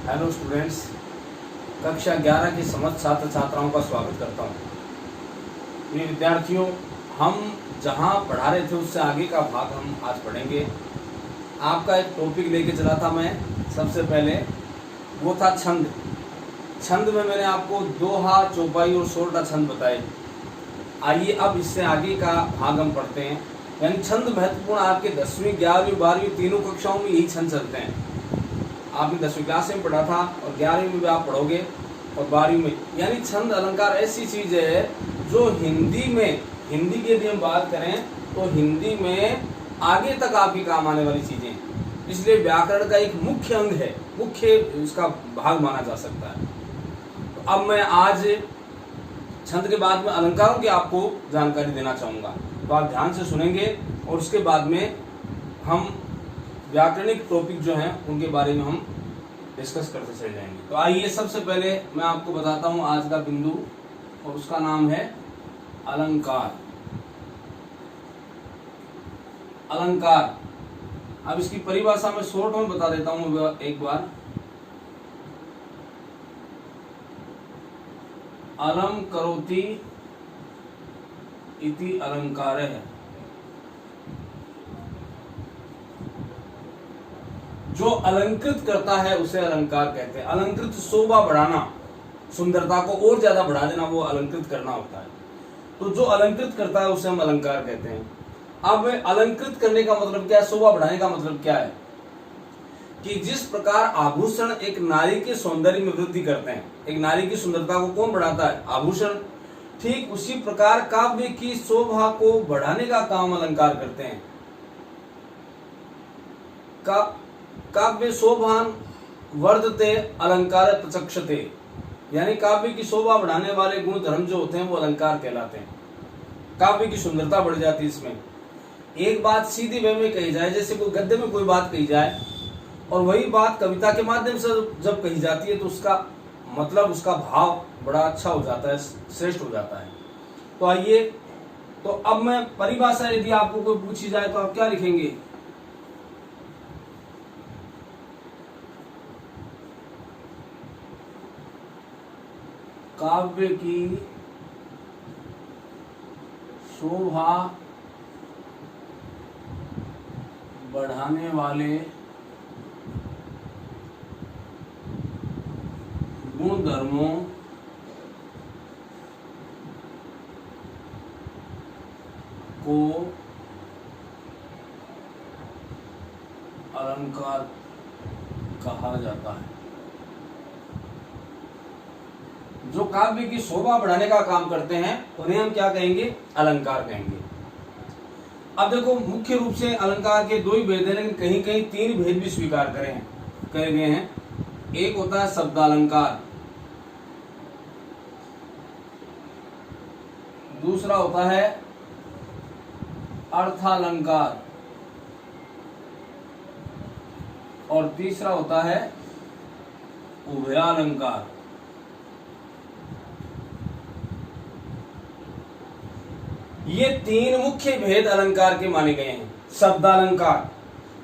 Hello students, कक्षा 11 की समस्त छात्र छात्राओं का स्वागत करता हूँ। ये विद्यार्थियों, हम जहाँ पढ़ा रहे थे उससे आगे का भाग हम आज पढ़ेंगे। आपका एक टॉपिक लेके चला था मैं सबसे पहले, वो था छंद। छंद में मैंने आपको दोहा, चौपाई और सोरठा छंद बताए। आइए अब इससे आगे का भाग हम पढ़ते हैं। यानी छंद महत्वपूर्ण, आपके 10वीं, 11वीं, 12वीं तीनों कक्षाओं में यही छंद चलते हैं। आपने 10वीं क्लास में पढ़ा था और 11वीं में भी आप पढ़ोगे और 12वीं में। यानी छंद अलंकार ऐसी चीज है जो हिंदी की यदि हम बात करें तो हिंदी में आगे तक आपकी काम आने वाली चीजें, इसलिए व्याकरण का एक मुख्य अंग है, मुख्य इसका भाग माना जा सकता है। तो अब मैं आज छंद के बाद में अलंकारों की आपको जानकारी देना चाहूंगा, तो आप ध्यान से सुनेंगे और उसके बाद में हम व्याकरणिक टॉपिक जो हैं उनके बारे में हम डिस्कस करते चले जाएंगे। तो आइए सबसे पहले मैं आपको बताता हूं आज का बिंदु, और उसका नाम है अलंकार। अलंकार, अब इसकी परिभाषा में शॉर्ट में बता देता हूं एक बार। अलम करोति इति अलंकारः, जो अलंकृत करता है उसे अलंकार कहते हैं। अलंकृत शोभा बढ़ाना, सुंदरता को और ज्यादा बढ़ा देना, वो अलंकृत करना होता है। तो जो अलंकृत करता है उसे हम अलंकार कहते हैं। अब अलंकृत करने का मतलब क्या है, शोभा बढ़ाने का मतलब क्या है, कि जिस प्रकार आभूषण एक नारी के सौंदर्य में वृद्धि करते हैं, एक नारी की सुंदरता को कौन बढ़ाता है, आभूषण, ठीक उसी प्रकार काव्य की शोभा को बढ़ाने का काम अलंकार करते हैं। काव्य शोभान वर्धते अलंकार प्रचक्षते, यानी काव्य की शोभा बढ़ाने वाले गुण धर्म जो होते हैं वो अलंकार कहलाते हैं। काव्य की सुंदरता बढ़ जाती है इसमें। एक बात सीधी वे में कही जाए, जैसे कोई गद्य में कोई बात कही जाए और वही बात कविता के माध्यम से जब कही जाती है तो उसका मतलब, उसका भाव बड़ा अच्छा हो जाता है, श्रेष्ठ हो जाता है। तो आइए, तो अब मैं परिभाषा यदि आपको कोई पूछी जाए तो आप क्या लिखेंगे, काव्य की शोभा बढ़ाने वाले गुण धर्मों को अलंकार कहा जाता है। जो काव्य की शोभा बढ़ाने का काम करते हैं उन्हें हम क्या कहेंगे, अलंकार कहेंगे। अब देखो, मुख्य रूप से अलंकार के दो ही भेद हैं, लेकिन कहीं कहीं तीन भेद भी स्वीकार करे गए हैं। एक होता है शब्दालंकार, दूसरा होता है अर्थालंकार और तीसरा होता है उभयालंकार। ये तीन मुख्य भेद अलंकार के माने गए हैं। शब्दालंकार,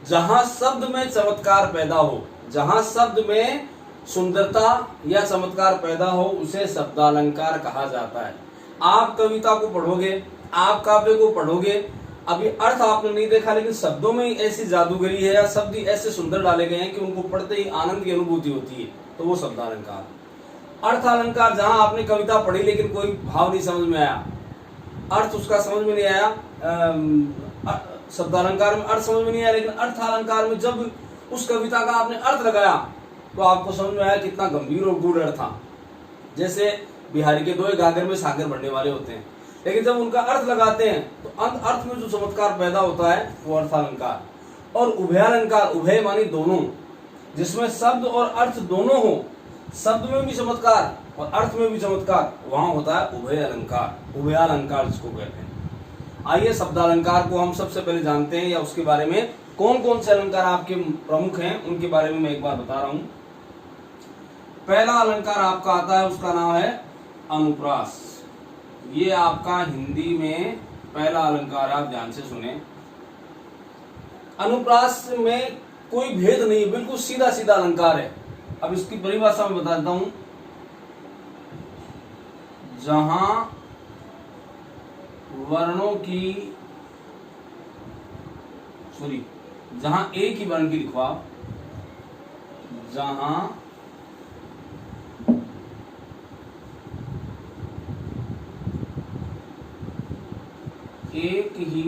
जहां शब्द में चमत्कार पैदा हो, जहां शब्द में सुंदरता या चमत्कार पैदा हो, उसे शब्दालंकार कहा जाता है। आप कविता को पढ़ोगे, आप काव्य को पढ़ोगे, अभी अर्थ आपने नहीं देखा, लेकिन शब्दों में ऐसी जादूगरी है या शब्द ऐसे सुंदर डाले गए हैं कि उनको पढ़ते ही आनंद की अनुभूति होती है, तो वो शब्दालंकार। अर्थालंकार, जहां आपने कविता पढ़ी लेकिन कोई भाव नहीं समझ में आया, अर्थ उसका समझ में नहीं आया, शब्दालंकार में अर्थ समझ में नहीं आया, लेकिन अर्थालंकार में जब उस कविता का आपने अर्थ लगाया तो आपको समझ में आया कितना गंभीर और गूढ़ अर्थ था। जैसे बिहारी के दो गागर में सागर भरने वाले होते हैं, लेकिन जब उनका अर्थ लगाते हैं तो अर्थ में जो चमत्कार पैदा होता है वो अर्थालंकार। और उभयालंकार, उभय मानी दोनों, जिसमें शब्द और अर्थ दोनों हो, शब्द में भी चमत्कार और अर्थ में भी चमत्कार, वहां होता है उभय अलंकार, उभयालंकार जिसको कहते हैं। आइए शब्दालंकार को हम सबसे पहले जानते हैं, या उसके बारे में कौन कौन से अलंकार आपके प्रमुख हैं उनके बारे में मैं एक बार बता रहा हूं। पहला अलंकार आपका आता है, उसका नाम है अनुप्रास। ये आपका हिंदी में पहला अलंकार, आप ध्यान से सुने। अनुप्रास में कोई भेद नहीं, बिल्कुल सीधा सीधा अलंकार है। अब इसकी परिभाषा मैं बता देता हूं। जहां वर्णों की जहां एक ही वर्ण की लिखवा, जहां एक ही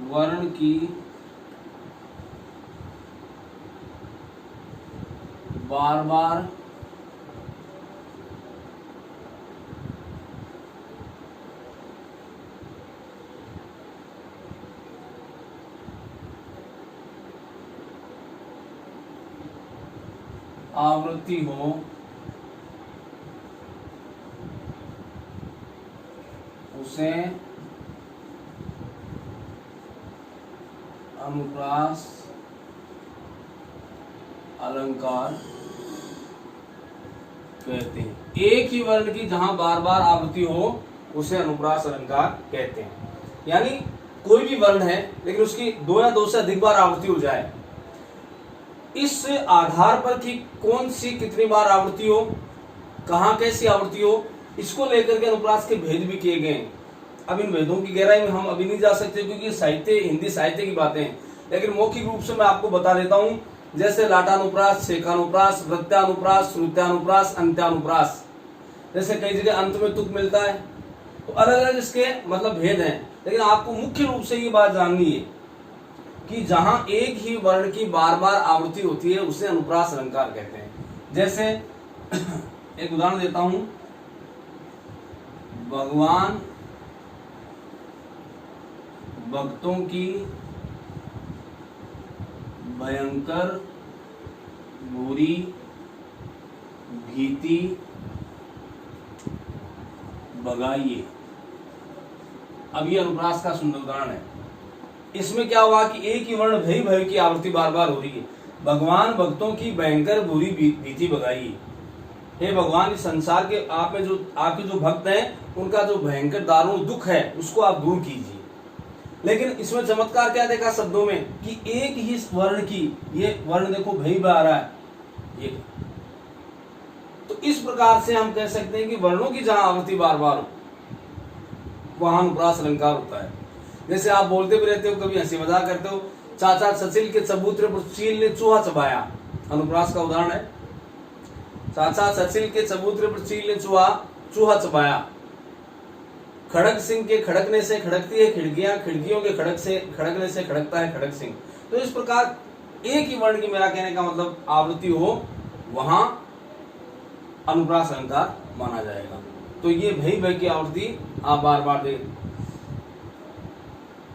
वर्ण की बार बार आवृत्ति हो, उसे अनुप्रास अलंकार कहते हैं। एक ही वर्ण की जहां बार बार आवृत्ति हो उसे अनुप्रास अलंकार कहते हैं। यानी कोई भी वर्ण है लेकिन उसकी दो या दो से अधिक बार आवृत्ति हो जाए, इस आधार पर कि कौन सी कितनी बार आवृत्ति हो, कहां कैसी आवृत्ति हो, इसको लेकर के अनुप्रास के भेद भी किए गए। अब इन भेदों की गहराई में हम अभी नहीं जा सकते क्योंकि साहित्य, हिंदी साहित्य की बातें हैं, लेकिन मौखिक रूप से मैं आपको बता देता हूं। जैसे लाटानुप्रास, शेखानुप्रास, वृत्तानुप्रास, श्रुत्यानुप्रास, अंत्यानुप्रास, जैसे कई जगह अंत में तुक मिलता है, तो अलग अलग इसके मतलब भेद हैं। लेकिन आपको मुख्य रूप से ये बात जाननी है कि जहां एक ही वर्ण की बार बार आवृत्ति होती है उसे अनुप्रास अलंकार कहते हैं। जैसे एक उदाहरण देता हूं, भगवान भक्तों की भयंकर बुरी भीति भगाइए। अब ये अनुप्रास का सुंदर उदाहरण है। इसमें क्या हुआ कि एक ही वर्ण भय भय की आवृत्ति बार बार हो रही है। भगवान भक्तों की भयंकर बुरी भीति भगाइए। हे भगवान, इस संसार के आप में जो आपके जो भक्त हैं उनका जो भयंकर दारुण दुख है उसको आप दूर कीजिए। लेकिन इसमें चमत्कार क्या देखा शब्दों में कि एक ही वर्ण की, ये वर्ण देखो भई आ रहा है ये, तो इस प्रकार से हम कह सकते हैं कि वर्णों की जहां आवृत्ति बार बार हो वहां अनुप्रास अलंकार होता है। जैसे आप बोलते भी रहते हो, कभी हंसी मजाक करते हो, चाचा सचिल के चबूतरे पर चील ने चूहा चबाया, अनुप्रास का उदाहरण है। चाचा सचिल के चबूतरे पर चील ने चूहा चबाया। खड़क सिंह के खड़कने से खड़कती है खिड़कियां, खिड़कियों के खड़कने से खड़कता है खड़क सिंह। तो इस प्रकार एक ही वर्ण की, मेरा कहने का मतलब, आवृत्ति हो वहां अनुप्रास अलंकार माना जाएगा। तो ये भई भई की आवृत्ति आप बार बार देख,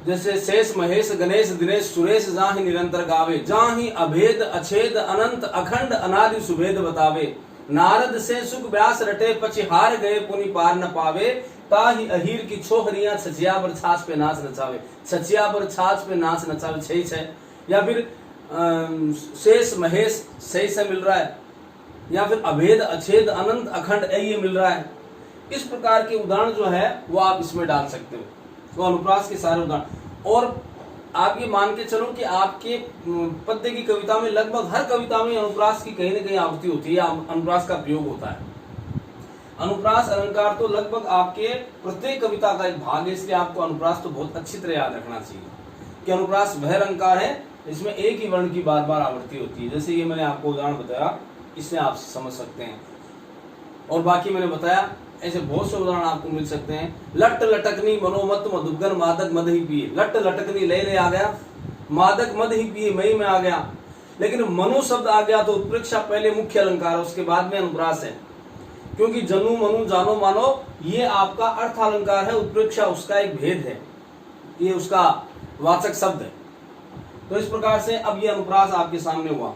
जैसे शेष महेश गणेश दिनेश सुरेश जाहि निरंतर गावे, जाहि अभेद अछेद अनंत अखंड अनादि सुभेद बतावे, नारद से सुख व्यास रटे पछि हार गए पुनि पार न पावे, ताहि अहीर की छोहरियां छचिया पर छाछ पे नाच नचावे, छचिया पर छाछ पे नाच नचावे, छही छह। या फिर शेष महेश सही से मिल रहा है, या फिर अभेद अछेद अनंत अखंड ये मिल रहा है। इस प्रकार के उदाहरण जो है वो आप इसमें डाल सकते हो, तो अनुप्रास के सारे उदाहरण। और आप ये मान के चलो कि आपके पद्य की कविता में लगभग हर कविता में अनुप्रास की कहीं न कहीं आवृत्ति होती है, अनुप्रास का प्रयोग होता है। अनुप्रास अलंकार तो लगभग आपके प्रत्येक कविता का एक भाग है, इसलिए आपको अनुप्रास तो बहुत अच्छी तरह याद रखना चाहिए कि अनुप्रास वह अलंकार है इसमें एक ही वर्ण की बार बार आवृत्ति होती है। जैसे ये मैंने आपको उदाहरण बताया, इससे आप समझ सकते हैं। और बाकी मैंने बताया ऐसे बहुत से उदाहरण आपको मिल सकते हैं। लट लटकनी मनोमत मधुगन मादक मद ही पिए, लट लटकनी ले आ गया, मादक मद ही पिए मई में आ गया। लेकिन मनु शब्द आ गया तो उत्प्रेक्षा पहले मुख्य अलंकार है, उसके बाद में अनुप्रास है, क्योंकि जनु मनु जानो मानो ये आपका अर्थ अलंकार है, उत्प्रेक्षा उसका एक भेद है, ये उसका वाचक शब्द है। तो इस प्रकार से अब ये अनुप्रास आपके सामने हुआ।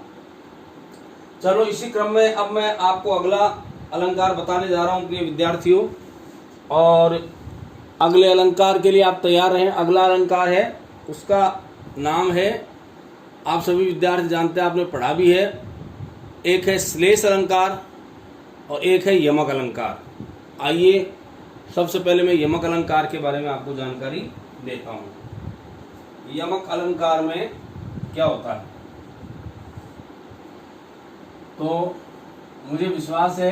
चलो इसी क्रम में अब मैं आपको अगला अलंकार बताने जा रहा हूं प्रिय विद्यार्थियों, और अगले अलंकार के लिए आप तैयार रहें। अगला अलंकार है, उसका नाम है, आप सभी विद्यार्थी जानते हैं, आपने पढ़ा भी है, एक है श्लेष अलंकार और एक है यमक अलंकार। आइए सबसे पहले मैं यमक अलंकार के बारे में आपको जानकारी देता हूँ। यमक अलंकार में क्या होता है। तो मुझे विश्वास है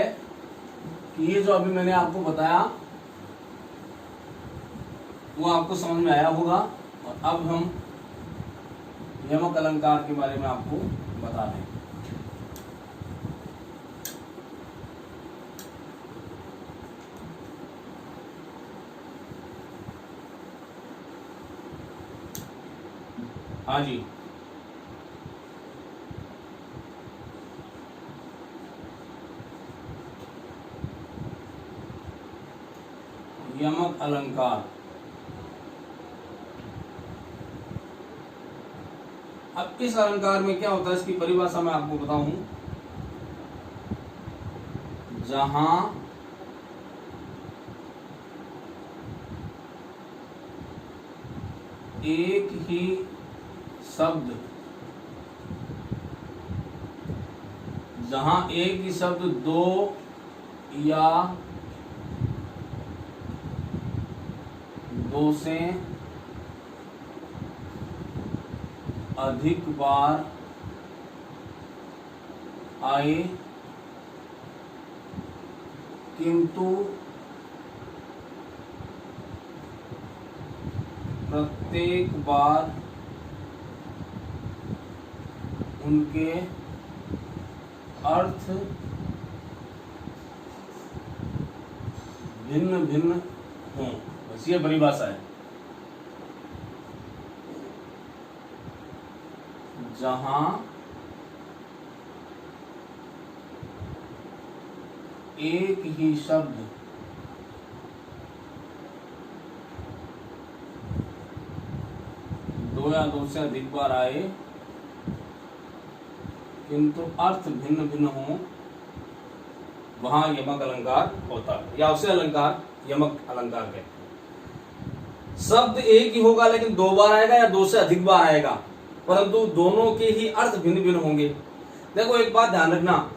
कि ये जो अभी मैंने आपको बताया वो आपको समझ में आया होगा। और अब हम यमक अलंकार के बारे में आपको बता दें। हाँ जी, यमक अलंकार। अब इस अलंकार में क्या होता है, इसकी परिभाषा मैं आपको बताऊं। जहां एक ही शब्द, जहां एक ही शब्द दो या दो से अधिक बार आए किंतु प्रत्येक बार उनके अर्थ भिन्न भिन्न हों। बस ये परिभाषा है। जहां एक ही शब्द दो या दो से अधिक बार आए किंतु अर्थ भिन्न भिन्न हो, वहां यमक अलंकार होता है, या उसे अलंकार यमक अलंकार कहते हैं। शब्द एक ही होगा लेकिन दो बार आएगा या दो से अधिक बार आएगा, परंतु दोनों के ही अर्थ भिन्न भिन्न होंगे। देखो एक बात ध्यान रखना,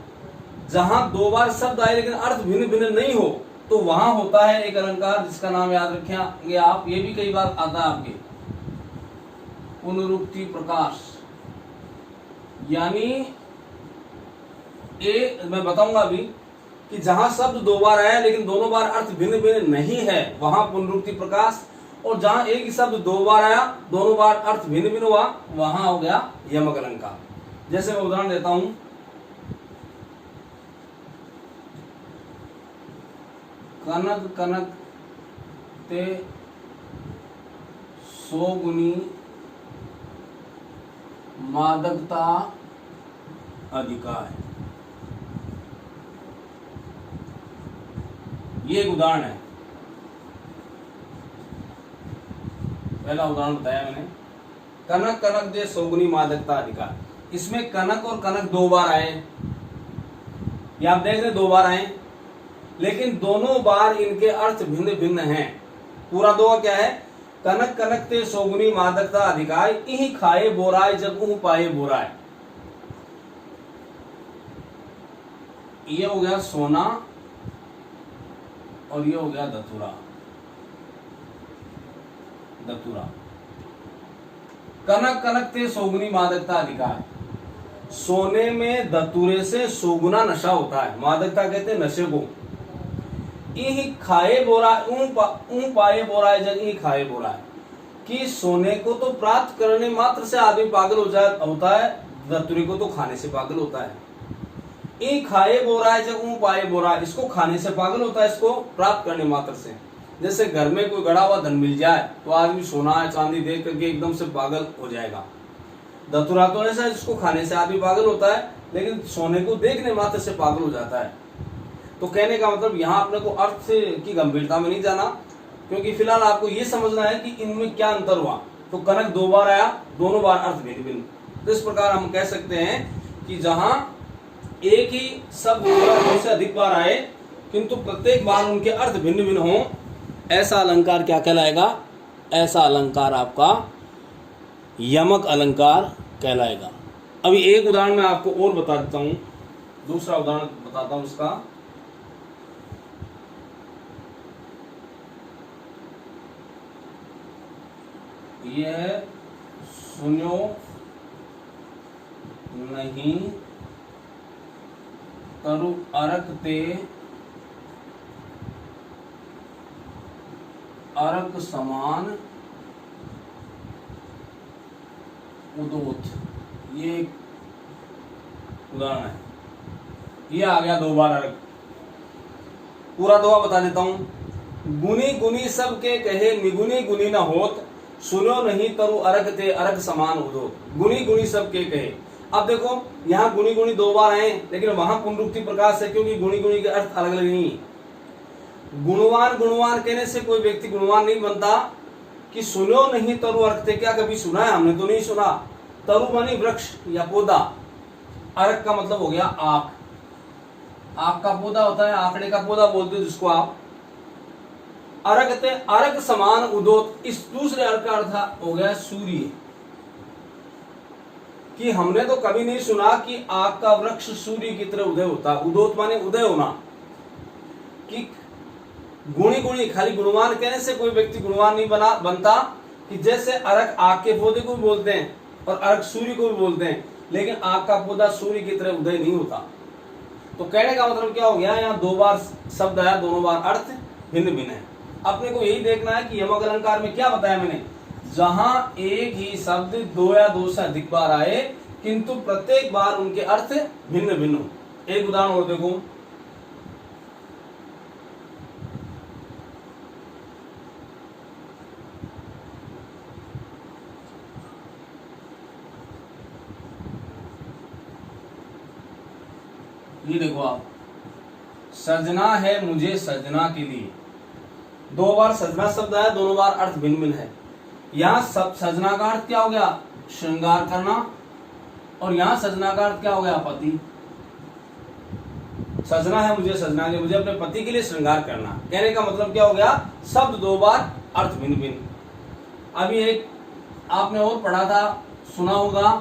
जहां दो बार शब्द आए लेकिन अर्थ भिन्न भिन्न नहीं हो तो वहां होता है एक अलंकार जिसका नाम याद रखेंगे आप, ये भी कई बार आता है आपके, पुनरुक्ति प्रकाश। यानी मैं बताऊंगा अभी कि जहां शब्द दो बार आया लेकिन दोनों बार अर्थ भिन्न भिन्न नहीं है वहां पुनरुक्ति प्रकाश, और जहां एक ही शब्द दो बार आया दोनों बार अर्थ भिन्न भिन्न हुआ वहां हो गया यमक अलंकार। जैसे मैं उदाहरण देता हूं, कनक कनक ते सोगुनी मादकता अधिकार। ये एक उदाहरण है, पहला उदाहरण बताया मैंने, कनक कनक दे सोगुनी मादकता अधिकार। इसमें कनक और कनक दो बार आए, ये आप देख रहे दो बार आए, लेकिन दोनों बार इनके अर्थ भिन्न भिन्न हैं। पूरा दो क्या है, कनक कनक ते सोगुनी मादकता अधिकार, इही खाए बोराय जब ऊह पाए बोराय। ये हो गया सोना और ये हो गया धतूरा। धतूरा, कनक कनक ते सोगुनी मादकता अधिकार, सोने में धतूरे से सोगुना नशा होता है, मादकता कहते हैं नशे को। ई खाए बोरा ऊं पाए बोराए जग ई खाए बोराए, कि सोने को तो प्राप्त करने मात्र से आदमी पागल होता है, धतूरे को तो खाने से पागल होता है। ई खाए बोराए जग ऊं पाए बोराए, इसको खाने से पागल होता है, इसको प्राप्त करने मात्र से। जैसे घर में कोई गड़ा हुआ धन मिल जाए तो आदमी सोना चांदी देख करके एकदम से पागल हो जाएगा। धतूरा तो ऐसा जिसको खाने से आदमी पागल होता है, लेकिन सोने को देखने मात्र से पागल हो जाता है। तो कहने का मतलब यहाँ अपने को अर्थ की गंभीरता में नहीं जाना, क्योंकि फिलहाल आपको ये समझना है कि इनमें क्या अंतर हुआ। तो कनक दो बार आया, दोनों बार अर्थ भिन्न भिन्न। तो इस प्रकार हम कह सकते हैं कि जहां एक ही शब्द दो से अधिक बार आए किंतु प्रत्येक बार उनके अर्थ भिन्न भिन्न हो, ऐसा अलंकार क्या कहलाएगा, ऐसा अलंकार आपका यमक अलंकार कहलाएगा। अभी एक उदाहरण मैं आपको और बता देता हूं, दूसरा उदाहरण बताता हूं उसका। यह सुनो नहीं तरु अरक ते अरक समान उदोत। ये उदाहरण है। ये आ गया 2 बार अरक। पूरा दोहा बता देता हूं। गुनी गुनी सब के कहे निगुनी गुनी न होत, सुनो नहीं तरु अरक ते अरक समान उदोत। गुनी गुनी सब के कहे। अब देखो यहाँ गुनी गुनी 2 बार आए, लेकिन वहां पुनरुक्ति प्रकाश है, क्योंकि गुनी गुनी के अर्थ अलग अलग नहीं है। गुणवान गुणवान कहने से कोई व्यक्ति गुणवान नहीं बनता। कि सुनो नहीं तरु अरक ते, क्या कभी सुना है? हमने तो नहीं सुना। तरु मानी वृक्ष या पौधा, अरक का मतलब हो गया आक। आक का पौधा होता है, आंकड़े का पौधा बोलते हैं जिसको आप। अरक ते अरक समान उदोत, इस दूसरे अर्थ का अर्थ हो गया सूर्य। कि हमने तो कभी नहीं सुना कि आग का वृक्ष सूर्य की तरह उदय होता। उदोत माने उदय होना। कि गुणी गुणी, खाली गुणवान कहने से कोई व्यक्ति गुणवान नहीं बनता। कि जैसे अरक आग के पौधे को भी बोलते हैं और अरक सूर्य को भी बोलते हैं, लेकिन आग का पौधा सूर्य की तरह उदय नहीं होता। तो कहने का मतलब क्या हो गया, यहाँ 2 बार शब्द आया, दोनों बार अर्थ भिन्न भिन्न है। अपने को यही देखना है कि यमक अलंकार में क्या बताया मैंने, जहां एक ही शब्द 2 या 2 से अधिक बार आए, किंतु प्रत्येक बार उनके अर्थ भिन्न भिन्न हो। एक उदाहरण और देखो। ये देखो आप, सजना है मुझे सजना के लिए। 2 बार सजना शब्द आया, दोनों बार अर्थ भिन्न भिन्न है। यहाँ सब सजना का अर्थ क्या हो गया, श्रृंगार करना, और यहाँ सजना का अर्थ क्या हो गया, पति। सजना है मुझे सजना के लिए, मुझे अपने पति के लिए श्रृंगार करना। कहने का मतलब क्या हो गया, शब्द 2 बार अर्थ भिन्न भिन्न। अभी एक आपने और पढ़ा था, सुना होगा,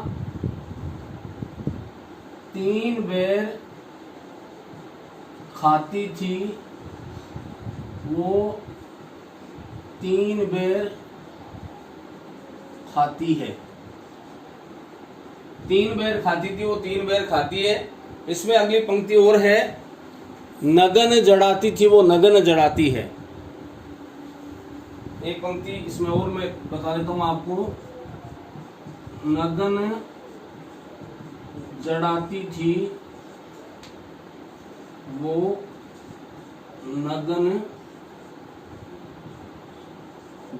3 बेर खाती थी वो 3 बेर खाती है। 3 बेर खाती थी वो 3 बेर खाती है। इसमें अगली पंक्ति और है, नगन जड़ाती थी वो नगन जड़ाती है। एक पंक्ति इसमें और मैं बता देता हूं आपको, नगन जड़ाती थी वो नगन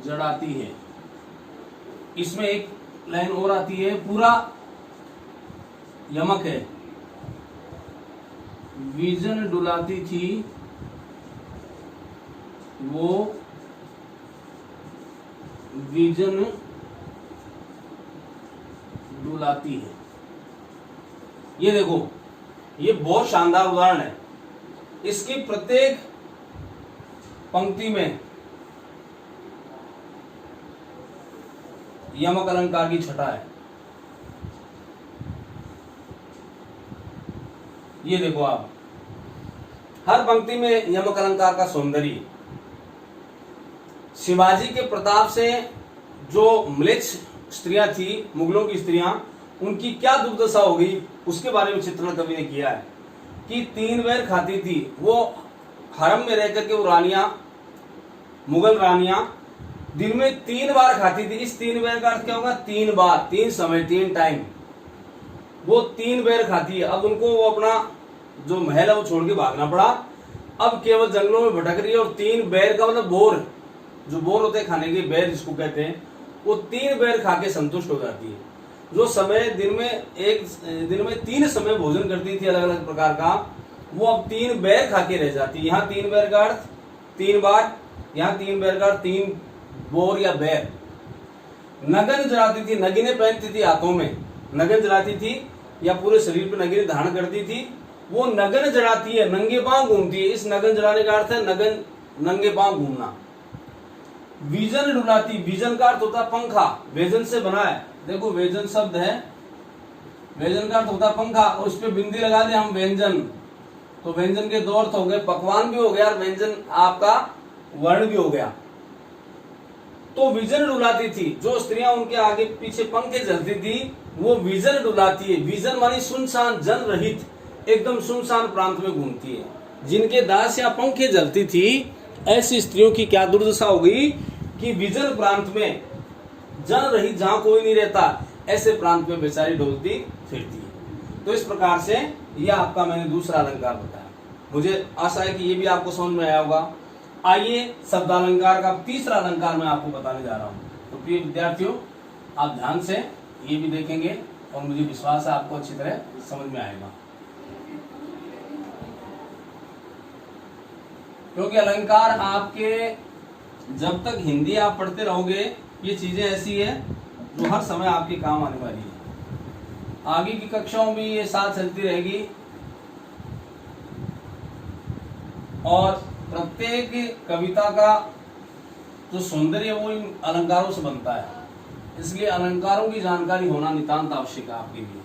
जड़ाती है। इसमें एक लाइन और आती है, पूरा यमक है, विजन डुलाती थी वो विजन डुलाती है। ये देखो, ये बहुत शानदार उदाहरण है। इसकी प्रत्येक पंक्ति में यमक अलंकार की छटा है। ये देखो आप, हर पंक्ति में यमक अलंकार का सौंदर्य। शिवाजी के प्रताप से जो म्लेच्छ स्त्रियां थी, मुगलों की स्त्रियां, उनकी क्या दुर्दशा हो गई, उसके बारे में चित्रण कवि ने किया है। कि 3 बेर खाती थी वो, हरम में रहकर के वो रानियां, मुगल रानियां दिन में 3 बार खाती थी। इस 3 बेर का अर्थ क्या होगा, 3 बार, 3 समय, 3 टाइम। वो 3 बेर खाती है। अब उनको वो अपना जो महल है वो छोड़ के भागना पड़ा। अब केवल जंगलों में भटक रही है, और 3 बेर का मतलब बोर, जो बोर होते हैं खाने के, बेर जिसको कहते हैं, वो 3 बेर खा के संतुष्ट हो जाती है। जो समय दिन में 3 समय भोजन करती थी अलग अलग प्रकार का, वो अब 3 बेर खा के रह जाती है। यहाँ 3 बेर का अर्थ 3 बार, यहाँ 3 बेर का अर्थ 3 बोर या बेर। नगन जलाती थी, नगिने पहनती थी हाथों में, नगन जलाती थी या पूरे शरीर पर नगिने धारण करती थी। वो नगन जलाती है, नंगे पांव घूमती है। इस नगन जलाने का अर्थ है नगन, नंगे पांव घूमना। विजन डुलाती, विजन का अर्थ होता है पंखा, व्यजन से बना है। देखो व्यजन शब्द है, व्यजन का अर्थ होता है पंखा, और उस पर बिंदी लगा दे हम व्यंजन, तो व्यंजन के 2 अर्थ हो गए, पकवान भी हो गया और व्यंजन आपका वर्ण भी हो गया। तो विजन डुलाती थी। जो स्त्रियां उनके आगे पीछे पंखे झलती थी वो विजन डुलाती है। विजन मानी सुनसान, जन रहित, एकदम सुनसान प्रांत में घूमती है। जिनके दास या पंखे जलती थी ऐसी स्त्रियों की क्या दुर्दशा होगी कि विजन प्रांत में, जन रहित, जहां कोई नहीं रहता, ऐसे प्रांत में बेचारी डोलती फिरती है। तो इस प्रकार से यह आपका मैंने दूसरा अलंकार बताया। मुझे आशा है कि ये भी आपको समझ में आया होगा। आइए शब्दालंकार का तीसरा अलंकार मैं आपको बताने जा रहा हूं। तो प्रिय विद्यार्थियों, आप ध्यान से ये भी देखेंगे और मुझे विश्वास है आपको अच्छी तरह समझ में आएगा, क्योंकि अलंकार आपके जब तक हिंदी आप पढ़ते रहोगे ये चीजें ऐसी है जो हर समय आपके काम आने वाली है। आगे की कक्षाओं में ये साथ चलती रहेगी और प्रत्येक कविता का जो सौंदर्य वो इन अलंकारों से बनता है। इसलिए अलंकारों की जानकारी होना नितांत आवश्यक है आपके लिए।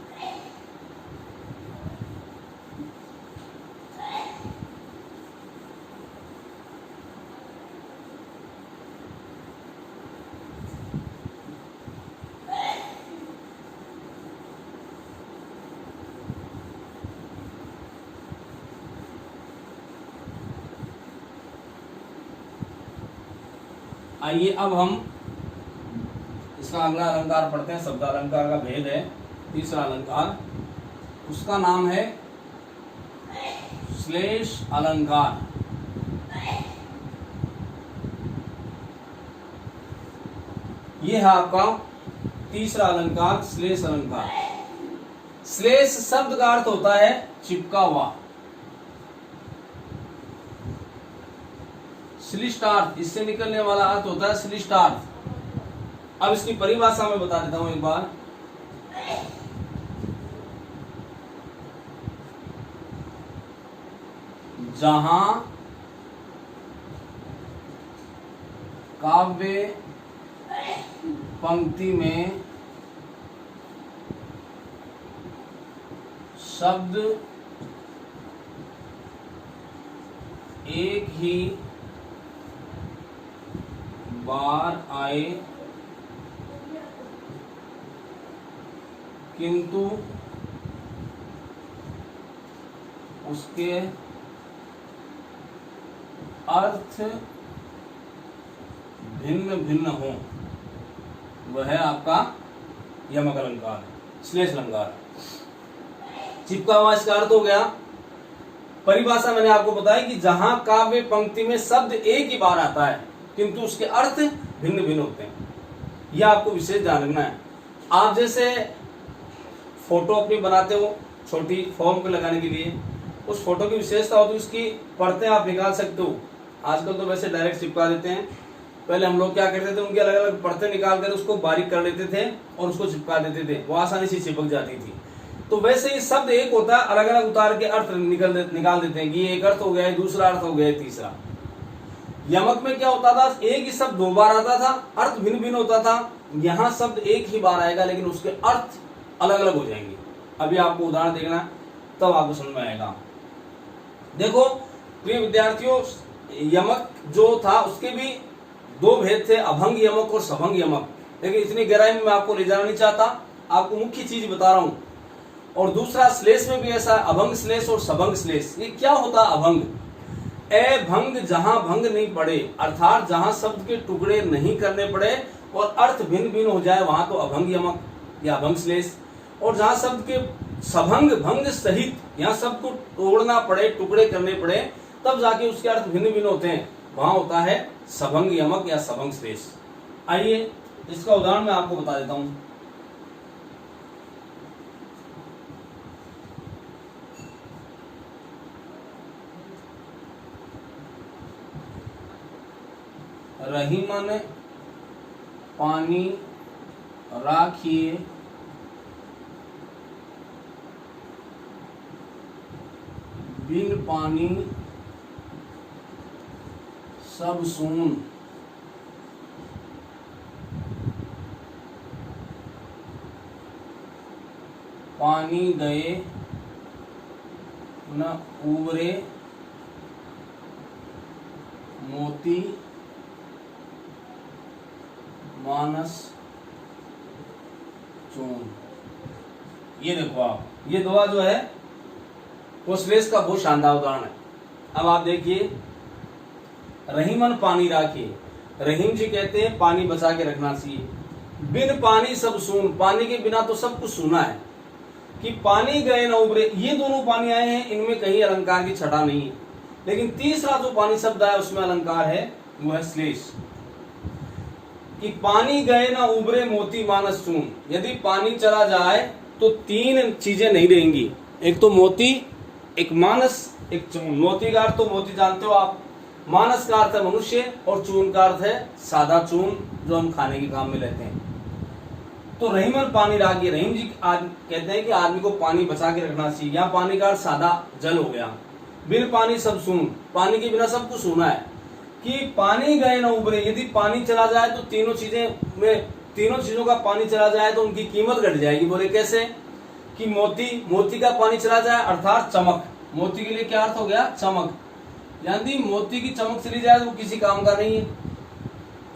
आइए अब हम इसका अगला अलंकार पढ़ते हैं। शब्द अलंकार का भेद है तीसरा अलंकार, उसका नाम है श्लेष अलंकार। यह है आपका तीसरा अलंकार, श्लेष अलंकार। श्लेष शब्द का अर्थ होता है चिपका हुआ। श्लिष्टार्थ, इससे निकलने वाला अर्थ होता है श्लिष्टार्थ। अब इसकी परिभाषा में बता देता हूं एक बार। जहां काव्य पंक्ति में शब्द एक ही बार आए किंतु उसके अर्थ भिन्न भिन्न हो, वह है आपका यमक अलंकार, श्लेष अलंकार। चिपका हुआ इसका अर्थ हो गया। परिभाषा मैंने आपको बताई कि जहां काव्य पंक्ति में शब्द एक ही बार आता है किंतु उसके अर्थ भिन्न भिन्न होते हैं। यह आपको विशेष ध्यान रखना है। आप जैसे फोटो अपनी बनाते हो छोटी फॉर्म पे लगाने के लिए, उस फोटो की विशेषता होती है उसकी परतें आप निकाल सकते हो। आजकल तो वैसे डायरेक्ट चिपका देते हैं, पहले हम लोग क्या करते थे, उनकी अलग अलग परतें निकाल कर उसको बारीक कर लेते थे और उसको चिपका देते थे, वो आसानी से चिपक जाती थी। तो वैसे ही शब्द एक होता है, अलग अलग उतार के अर्थ निकाल देते हैं कि ये एक अर्थ हो गया, दूसरा अर्थ हो गया, तीसरा। यमक में क्या होता था, एक ही शब्द दो बार आता था, अर्थ भिन्न भिन्न होता था। यहाँ शब्द एक ही बार आएगा लेकिन उसके अर्थ अलग अलग हो जाएंगे। अभी आपको उदाहरण देखना तब आपको समझ में आएगा। देखो प्रिय विद्यार्थियों, यमक जो था उसके भी दो भेद थे, अभंग यमक और सभंग यमक। लेकिन इतनी गहराई में मैं आपको ले जाना नहीं चाहता, आपको मुख्य चीज बता रहा हूं। और दूसरा श्लेष में भी ऐसा है, अभंग श्लेष और सभंग श्लेष। ये क्या होता है अभंग? अभंग जहां भंग नहीं पड़े, अर्थात जहां शब्द के टुकड़े नहीं करने पड़े और अर्थ भिन्न भिन्न हो जाए, वहां तो अभंग यमक या अभंग श्लेष। और जहां शब्द के सभंग भंग सहित, यहाँ शब्द को तोड़ना पड़े, टुकड़े करने पड़े, तब जाके उसके अर्थ भिन्न भिन्न होते हैं, वहां होता है सभंग यमक या सभंग श्लेष। आइए इसका उदाहरण मैं आपको बता देता हूं। रहीमन पानी राखिए बिन पानी सब सून, पानी गए न उबरे मोती मानस चून। ये देखो आप, ये दोहा जो है वो श्लेष का बहुत शानदार उदाहरण है। अब आप देखिए, रहीमन पानी राखिए। रहीम जी कहते हैं पानी बचा के रखना चाहिए। बिन पानी सब सून, पानी के बिना तो सब कुछ सूना है। कि पानी गए न उबरे, ये दोनों पानी आए हैं, इनमें कहीं अलंकार की छटा नहीं है। लेकिन तीसरा जो पानी शब्द आया उसमें अलंकार है, वो है श्लेष। कि पानी गए ना उबरे मोती मानस चून। यदि पानी चला जाए तो तीन चीजें नहीं रहेंगी, एक तो मोती, एक मानस, एक चून। मोती का अर्थ तो मोती जानते हो आप, मानस का अर्थ है मनुष्य, और चून का अर्थ है सादा चून जो हम खाने के काम में लेते हैं। तो रहीमन पानी राखिए, रहीम जी आज कहते हैं कि आदमी को पानी बचा के रखना चाहिए। यहाँ पानी का अर्थ सादा जल हो गया। बिन पानी सब सून, पानी के बिना सब कुछ सूना है। कि पानी गए ना उबरे, यदि पानी चला जाए तो तीनों चीजों का पानी चला जाए तो उनकी कीमत घट जाएगी। बोले कैसे? कि मोती का पानी चला जाए अर्थात चमक। मोती के लिए क्या अर्थ हो गया? चमक। यानी मोती की चमक चली जाए तो वो किसी काम का नहीं है।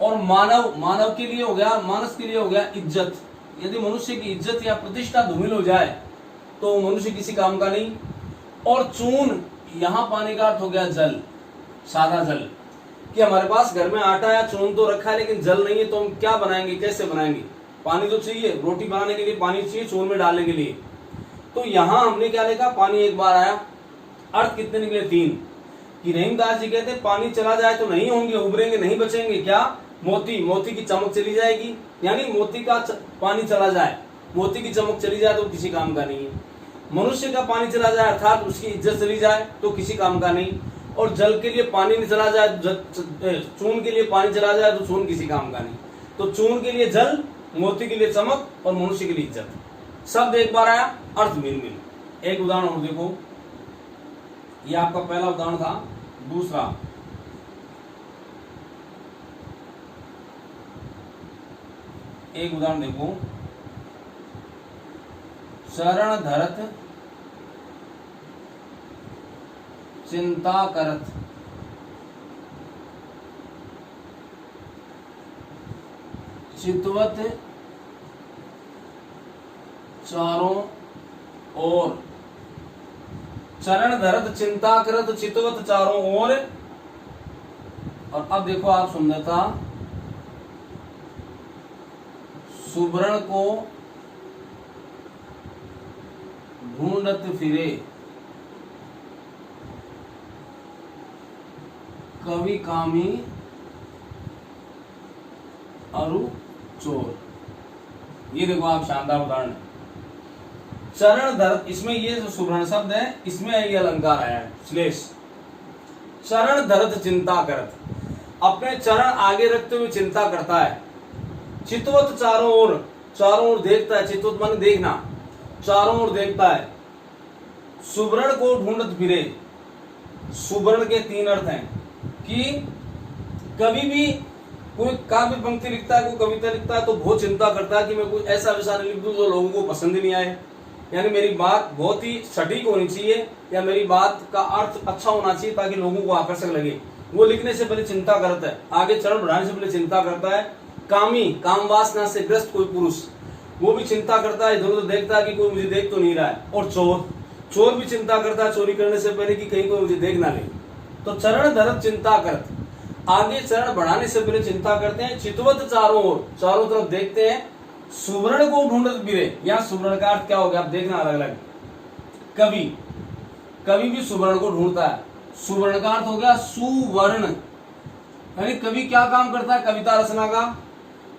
और मानव के लिए हो गया, मानस के लिए हो गया इज्जत। यदि मनुष्य की इज्जत या प्रतिष्ठा धूमिल हो जाए तो मनुष्य किसी काम का नहीं। और चून, यहाँ पानी का अर्थ हो गया जल, सादा जल। कि हमारे पास घर में आटा या चून तो रखा है लेकिन जल नहीं है, तो हम क्या बनाएंगे, कैसे बनाएंगे? पानी तो चाहिए, रोटी बनाने के लिए पानी चाहिए, चून में डालने के लिए। तो यहाँ हमने क्या लिखा? पानी एक बार आया। अर्थ कितने निकले? 3। कि रहीमदास जी कहते पानी चला जाए तो नहीं होंगे, उभरेंगे नहीं, बचेंगे। क्या? मोती की चमक चली जाएगी। यानी मोती का पानी चला जाए, मोती की चमक चली जाए तो किसी काम का नहीं है। मनुष्य का पानी चला जाए अर्थात उसकी इज्जत चली जाए तो किसी काम का नहीं। और जल के लिए पानी नहीं चला जाए, चून के लिए पानी चला जाए तो चून किसी काम का नहीं। तो चून के लिए जल, मोती के लिए चमक, और मनुष्य के लिए इज्जत। शब्द एक बार आया, अर्थ मिल। एक उदाहरण और देखो, ये आपका पहला उदाहरण था। दूसरा, एक उदाहरण देखो, शरण धरत चिंता करत, चितवत चारों ओर। चरण धरत चिंता करत, चितवत चारों ओर। और अब देखो आप सुंदरता, सुवर्ण को ढूंढत फिरे, कवि कामी अरु चोर। ये देखो आप, शानदार उदाहरण है। चरण धरत, इसमें ये जो सुवर्ण शब्द है इसमें ये अलंकार आया है, श्लेष। चरण धरत चिंता करत, अपने चरण आगे रखते हुए चिंता करता है। चितवत चारों ओर देखता है। चितवत माने देखना, चारों ओर देखता है। सुवर्ण को ढूंढत फिरे। सुवर्ण के 3 अर्थ हैं। कि कभी भी कोई काव्य पंक्ति लिखता है, कोई कविता लिखता है तो बहुत चिंता करता है कि मैं कोई ऐसा विषय लिख दूं जो लोगों को पसंद नहीं आए। यानी मेरी बात बहुत ही सटीक होनी चाहिए, या मेरी बात का अर्थ अच्छा होना चाहिए ताकि लोगों को आकर्षक लगे। वो लिखने से पहले चिंता करता है, आगे चरण बढ़ाने से पहले चिंता करता है। कामी, काम वासना से ग्रस्त कोई पुरुष, वो भी चिंता करता है, इधर उधर देखता है कि कोई मुझे देख तो नहीं रहा है। और चोर भी चिंता करता है चोरी करने से पहले कि कहीं कोई मुझे देख ना ले। तो चरण धरत चिंता करत, आगे चरण बढ़ाने से पहले चिंता करते हैं। चितवत चारों ओर, चारों तरफ देखते हैं। सुवर्ण को ढूंढत फिरे, यहाँ सुवर्ण का अर्थ क्या हो गया आप देखना अलग अलग। कवि भी सुवर्ण को ढूंढता है। सुवर्ण का अर्थ हो गया सुवर्ण, यानी कवि क्या काम करता है? कविता रचना का।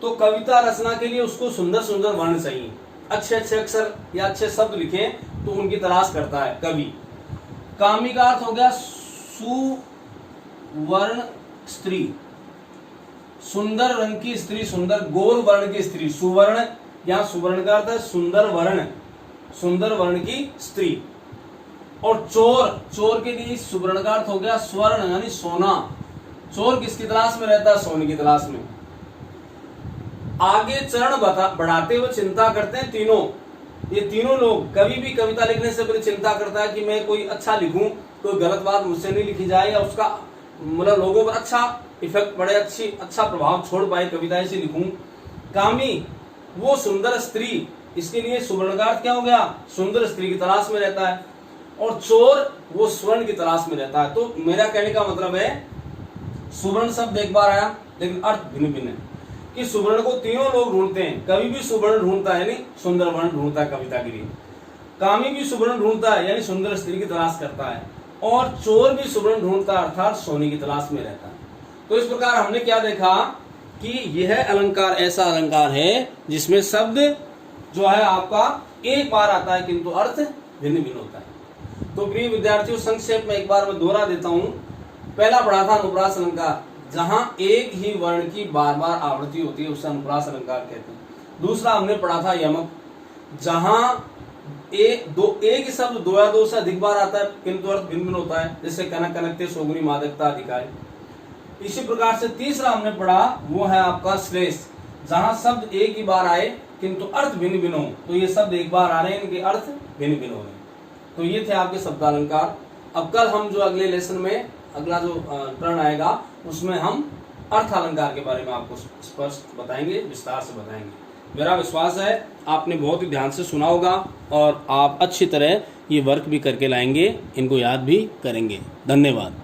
तो कविता रचना के लिए उसको सुंदर सुंदर वर्ण चाहिए, अच्छे अच्छे अक्षर या अच्छे शब्द लिखे तो उनकी तलाश करता है कवि। कामी का अर्थ हो गया सुवर्ण स्त्री, सुंदर रंग की स्त्री, सुंदर गोर वर्ण की स्त्री। सुवर्ण, यहाँ सुवर्ण का अर्थ है सुंदर वर्ण, सुंदर वर्ण की स्त्री। और चोर के लिए सुवर्ण का अर्थ हो गया स्वर्ण यानी सोना। चोर किसकी तलाश में रहता है? सोने की तलाश में। आगे चरण बढ़ाते हुए चिंता करते हैं तीनों। ये तीनों लोग, कवि भी कविता लिखने से पहले चिंता करता है कि मैं कोई अच्छा लिखूं, कोई गलत बात मुझसे नहीं लिखी जाए, या उसका मतलब लोगों पर अच्छा इफेक्ट पड़े, अच्छा प्रभाव छोड़ पाए, कविता ऐसी लिखूं। कामी वो सुंदर स्त्री, इसके लिए सुवर्ण का अर्थ क्या हो गया, सुंदर स्त्री की तलाश में रहता है। और चोर वो स्वर्ण की तलाश में रहता है। तो मेरा कहने का मतलब है सुवर्ण शब्द एक बार आया लेकिन अर्थ भिन्न भिन्न है कि सुवर्ण को तीनों लोग ढूंढते हैं। कवि भी सुवर्ण ढूंढता है यानी सुंदर वर्ण ढूंढता है कविता के लिए, कामी भी सुवर्ण ढूंढता है यानी सुंदर स्त्री की तलाश करता है, और चोर भी सुवर्ण ढूंढता है अर्थात सोने की तलाश में रहता है। तो इस प्रकार हमने क्या देखा कि यह अलंकार ऐसा अलंकार है जिसमें शब्द जो है आपका एक बार आता है किंतु अर्थ भिन्न भिन्न होता है। तो प्रिय विद्यार्थियों, संक्षेप में एक बार मैं दोहरा देता हूं। पहला पढ़ा था अनुप्रास अलंकार, जहां एक ही वर्ण की बार बार आवृत्ति होती है उसे अनुप्रास अलंकार कहते हैं। दूसरा हमने पढ़ा था यमक, जहां एक ही शब्द दो या दो से अधिक बार आता है किंतु अर्थ भिन्न भिन्न होता है, जैसे कनक कनकते शोभनी मादकता अधिकारी। इसी प्रकार से तीसरा हमने पढ़ा वो है आपका श्लेष, जहां शब्द एक ही बार आए किंतु अर्थ भिन्न भिन्न हो। तो ये शब्द एक बार आ रहे हैं, इनके अर्थ भिन्न भिन्न हो रहे हैं। तो ये थे आपके शब्दालंकार। अब कल हम जो अगले लेसन में अगला जो टर्न आएगा उसमें हम अर्थ अलंकार के बारे में आपको स्पष्ट बताएंगे, विस्तार से बताएंगे। मेरा विश्वास है आपने बहुत ही ध्यान से सुना होगा और आप अच्छी तरह ये वर्क भी करके लाएंगे, इनको याद भी करेंगे। धन्यवाद।